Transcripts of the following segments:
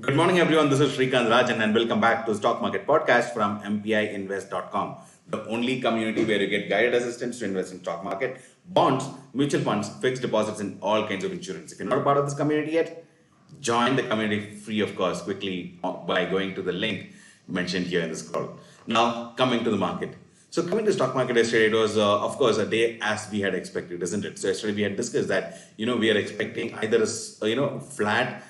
Good morning, everyone. This is Srikant, Rajan, and welcome back to Stock Market Podcast from MPIinvest.com, the only community where you get guided assistance to invest in stock market, bonds, mutual funds, fixed deposits, and all kinds of insurance. If you're not a part of this community yet, join the community free of cost quickly by going to the link mentioned here in this call. Now, coming to the market. So coming to stock market yesterday, it was of course a day as we had expected, isn't it? So yesterday we had discussed that we are expecting either a flat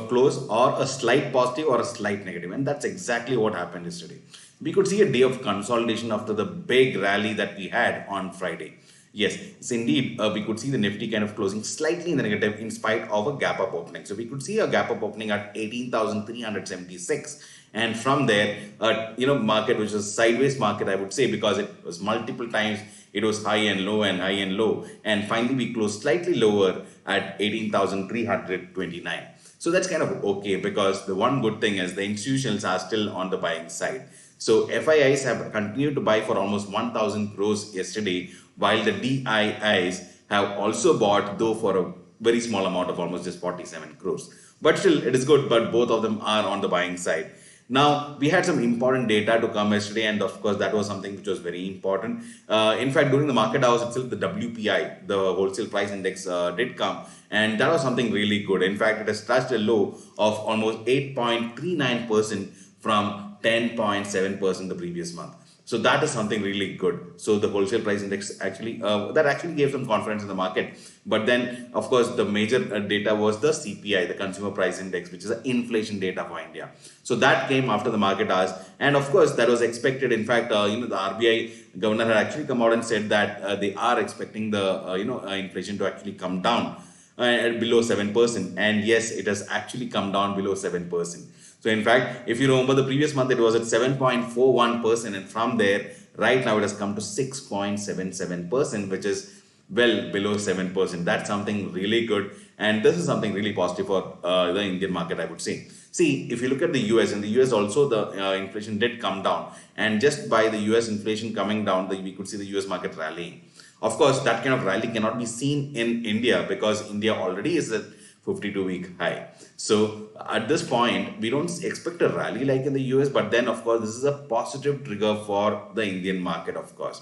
close or a slight positive or a slight negative, and that's exactly what happened yesterday. We could see a day of consolidation after the big rally that we had on Friday. Yes, it's indeed, we could see the Nifty kind of closing slightly in the negative in spite of a gap up opening. So we could see a gap up opening at 18,376, and from there, market which was a sideways market, I would say, because it was multiple times it was high and low and high and low, and finally we closed slightly lower at 18,329. So that's kind of okay, because the one good thing is the institutions are still on the buying side. So FIIs have continued to buy for almost 1,000 crores yesterday, while the DIIs have also bought, though for a very small amount of almost just 47 crores. But still, it is good, but both of them are on the buying side. Now, we had some important data to come yesterday, and of course, that was something which was very important. In fact, during the market hours itself, the WPI, the wholesale price index, did come, and that was something really good. In fact, it has touched a low of almost 8.39% from 10.7% the previous month. So that is something really good. So the wholesale price index actually that actually gave some confidence in the market. But then, of course, the major data was the CPI, the Consumer Price Index, which is an inflation data for India. So that came after the market hours, and of course that was expected. In fact, the RBI governor had actually come out and said that they are expecting the inflation to actually come down at below 7%. And yes, it has actually come down below 7%. So in fact, if you remember the previous month, it was at 7.41%, and from there, right now it has come to 6.77%, which is well below 7%. That's something really good, and this is something really positive for the Indian market, I would say. See, if you look at the US, in the US also the inflation did come down, and just by the US inflation coming down, we could see the US market rallying. Of course, that kind of rally cannot be seen in India, because India already is at 52-week high. So at this point, we don't expect a rally like in the US, but then of course, this is a positive trigger for the Indian market, of course.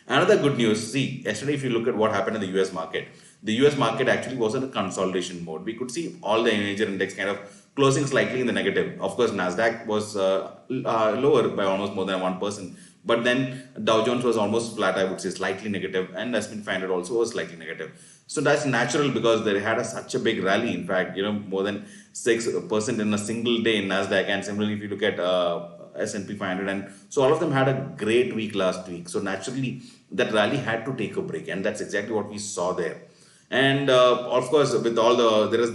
Another good news, see, yesterday if you look at what happened in the US market, the US market actually was in a consolidation mode. We could see all the major index kind of closing slightly in the negative. Of course, Nasdaq was lower by almost more than 1%. But then Dow Jones was almost flat, I would say, slightly negative, and S&P 500 also was slightly negative. So that's natural, because they had such a big rally. In fact, more than 6% in a single day in Nasdaq, and similarly, if you look at S&P 500, and so all of them had a great week last week. So naturally, that rally had to take a break, and that's exactly what we saw there. And of course, with all there is,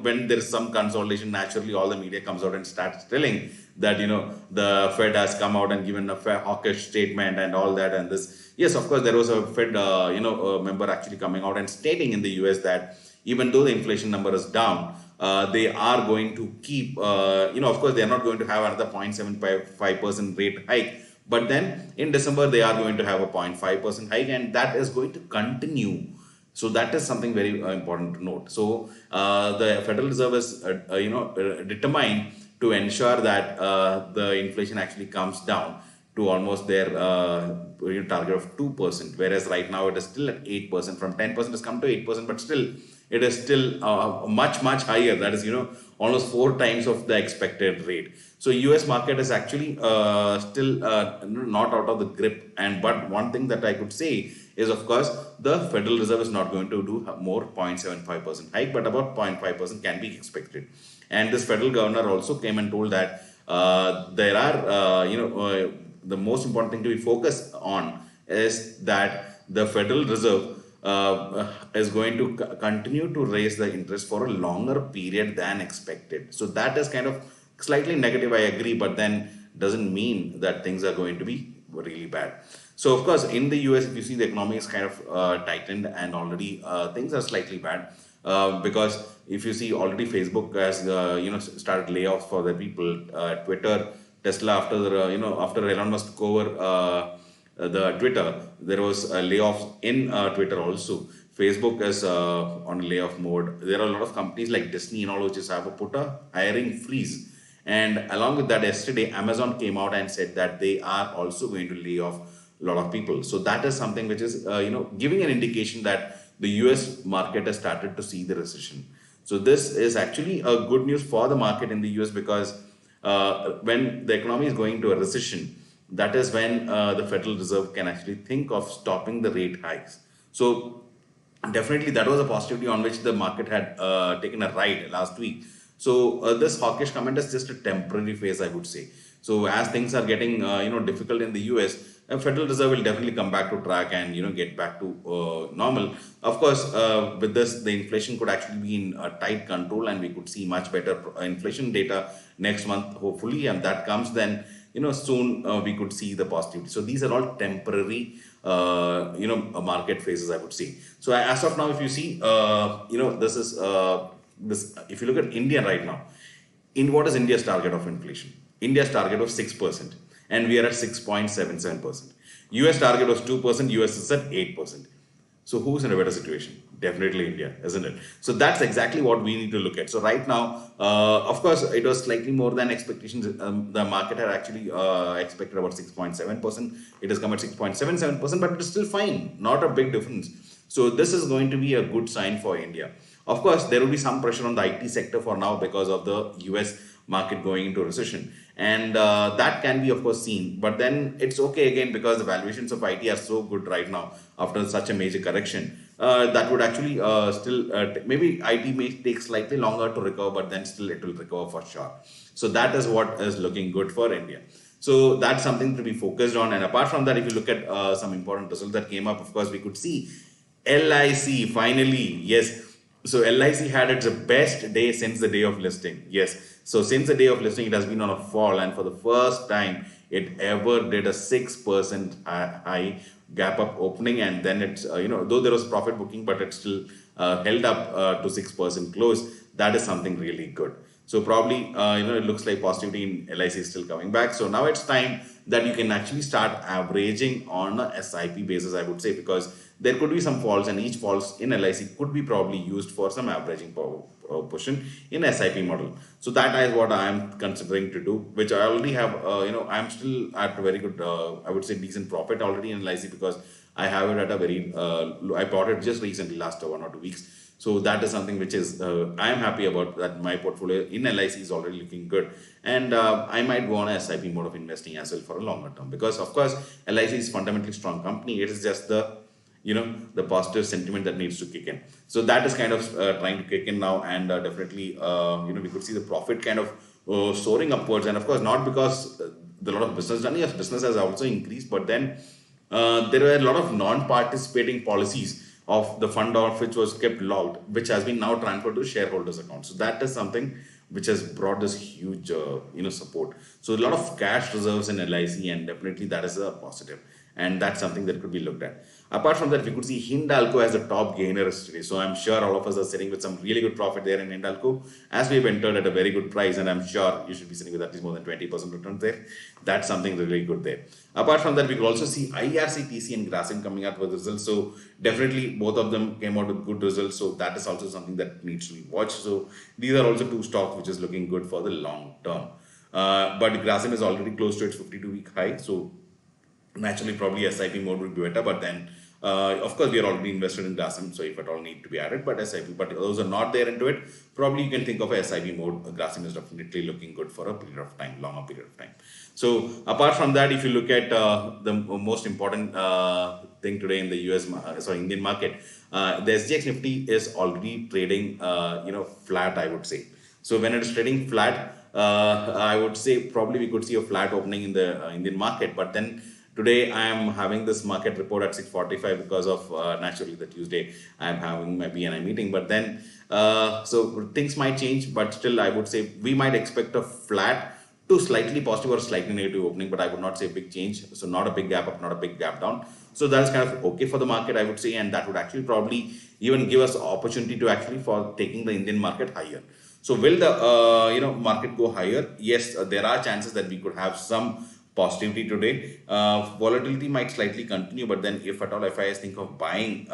when there is some consolidation, naturally all the media comes out and starts telling that, the Fed has come out and given a hawkish statement and all that. And this, yes, of course, there was a Fed, member actually coming out and stating in the US that even though the inflation number is down, they are going to keep, of course, they are not going to have another 0.75% rate hike. But then in December, they are going to have a 0.5% hike, and that is going to continue. So that is something very important to note. So the Federal Reserve is, determined to ensure that the inflation actually comes down to almost their target of 2%, whereas right now it is still at 8%. From 10% has come to 8%, but still it is still much higher. That is almost 4 times of the expected rate. So US market is actually still not out of the grip. But one thing that I could say is, of course, the Federal Reserve is not going to do more 0.75% hike, but about 0.5% can be expected. And this federal governor also came and told that there are, the most important thing to be focused on is that the Federal Reserve is going to continue to raise the interest for a longer period than expected. So that is kind of slightly negative, I agree, but then doesn't mean that things are going to be really bad. So of course, in the US, if you see, the economy is kind of tightened, and already things are slightly bad. Because if you see, already Facebook has started layoffs for the people. Twitter, Tesla, after after Elon Musk took over the Twitter, there was layoffs in Twitter also. Facebook is on layoff mode. There are a lot of companies like Disney and all which have put a hiring freeze. And along with that, yesterday Amazon came out and said that they are also going to lay off a lot of people. So that is something which is giving an indication that the US market has started to see the recession. So this is actually a good news for the market in the US because when the economy is going to a recession, that is when the Federal Reserve can actually think of stopping the rate hikes. So definitely that was a positivity on which the market had taken a ride last week. So this hawkish comment is just a temporary phase, I would say. So as things are getting difficult in the US, Federal Reserve will definitely come back to track and get back to normal. Of course, with this, the inflation could actually be in tight control, and we could see much better inflation data next month, hopefully. And that comes then, soon we could see the positivity. So these are all temporary, market phases, I would say. So as of now, if you see, this is this. If you look at India right now, in what is India's target of inflation? India's target was 6%, and we are at 6.77%. US target was 2%, US is at 8%. So who's in a better situation? Definitely India, isn't it? So that's exactly what we need to look at. So right now, of course, it was slightly more than expectations. The market had actually expected about 6.7%. It has come at 6.77%, but it is still fine. Not a big difference. So this is going to be a good sign for India. Of course, there will be some pressure on the IT sector for now because of the US market going into recession. And that can be, of course, seen. But then it's okay again because the valuations of IT are so good right now after such a major correction. That would actually maybe IT may take slightly longer to recover, but then still it will recover for sure. So that is what is looking good for India. So that's something to be focused on. And apart from that, if you look at some important results that came up, of course, we could see LIC finally, yes. So LIC had its best day since the day of listing. Yes. So since the day of listing, it has been on a fall, and for the first time, it ever did a 6% high gap up opening, and then it's though there was profit booking, but it still held up to 6% close. That is something really good. So probably it looks like positivity in LIC is still coming back. So now it's time that you can actually start averaging on a SIP basis, I would say, because there could be some falls, and each falls in LIC could be probably used for some averaging portion in SIP model. So that is what I am considering to do, which I already have. I'm still at a very good, I would say, decent profit already in LIC because I have it at a very. I bought it just recently, last 1 or 2 weeks. So that is something which is I am happy about, that my portfolio in LIC is already looking good, and I might go on a SIP mode of investing as well for a longer term, because of course LIC is fundamentally strong company. It is just the the positive sentiment that needs to kick in. So that is kind of trying to kick in now, and definitely we could see the profit kind of soaring upwards, and of course not because the lot of business done. Yes, business has also increased, but then there were a lot of non-participating policies of the fund of which was kept logged, which has been now transferred to shareholders' accounts. So that is something which has brought this huge support. So a lot of cash reserves in LIC, and definitely that is a positive, and that's something that could be looked at. Apart from that, we could see Hindalco as the top gainer today. So I'm sure all of us are sitting with some really good profit there in Hindalco, as we've entered at a very good price, and I'm sure you should be sitting with at least more than 20% returns there. That's something really good there. Apart from that, we could also see IRCTC and Grasim coming out with results. So definitely both of them came out with good results. So that is also something that needs to be watched. So these are also two stocks which is looking good for the long term. But Grasim is already close to its 52-week high. So naturally, probably SIP mode would be better. But then, of course, we are already invested in Grasim. So if at all need to be added, but SIP, but those are not there into it, probably you can think of a SIP mode. Grasim is definitely looking good for a period of time, longer period of time. So apart from that, if you look at the most important thing today in the Indian market, the SGX Nifty is already trading, flat, I would say. So when it is trading flat, I would say probably we could see a flat opening in the Indian market. But then today I am having this market report at 6:45 because of naturally the Tuesday I am having my BNI meeting. But then so things might change, but still I would say we might expect a flat to slightly positive or slightly negative opening, but I would not say big change. So not a big gap up, not a big gap down. So that's kind of okay for the market, I would say, and that would actually probably even give us opportunity to actually for taking the Indian market higher. So will the market go higher? Yes, there are chances that we could have some positivity today. Volatility might slightly continue, but then if at all FIs think of buying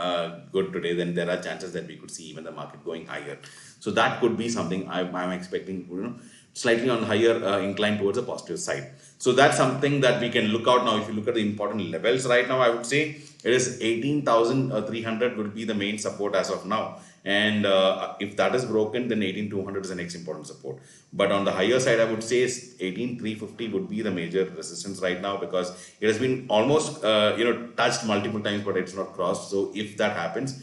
good today, then there are chances that we could see even the market going higher. So that could be something I'm expecting, slightly on higher incline towards the positive side. So that's something that we can look out now. If you look at the important levels right now, I would say it is 18,300 will be the main support as of now. And if that is broken, then 18,200 is the next important support. But on the higher side, I would say 18,350 would be the major resistance right now, because it has been almost touched multiple times, but it's not crossed. So if that happens,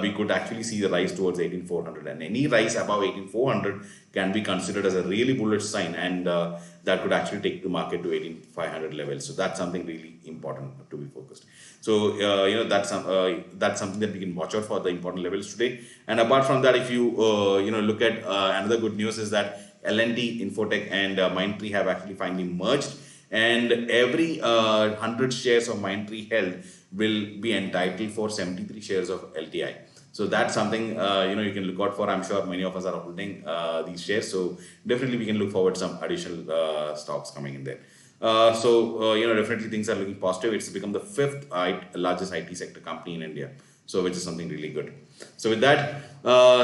we could actually see the rise towards 18,400, and any rise above 18,400 can be considered as a really bullish sign, and that could actually take the market to 18,500 levels. So that's something really important to be focused. So that's something that we can watch out for, the important levels today. And apart from that, if you look at another good news is that L&T, Infotech, and Mindtree have actually finally merged, and every 100 shares of Mindtree held will be entitled for 73 shares of LTI. So that's something you can look out for. I'm sure many of us are holding these shares, so definitely we can look forward to some additional stocks coming in there. Definitely things are looking positive. It's become the fifth largest IT sector company in India, so which is something really good. So with that,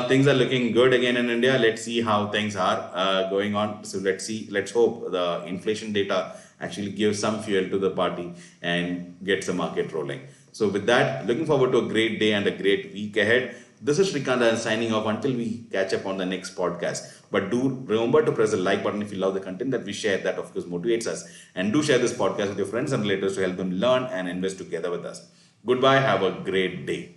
things are looking good again in India. Let's see how things are going on. So let's hope the inflation data actually gives some fuel to the party and gets the market rolling. So with that, looking forward to a great day and a great week ahead. This is Srikant and signing off until we catch up on the next podcast. But do remember to press the like button if you love the content that we share. That of course motivates us. And do share this podcast with your friends and relatives to help them learn and invest together with us. Goodbye. Have a great day.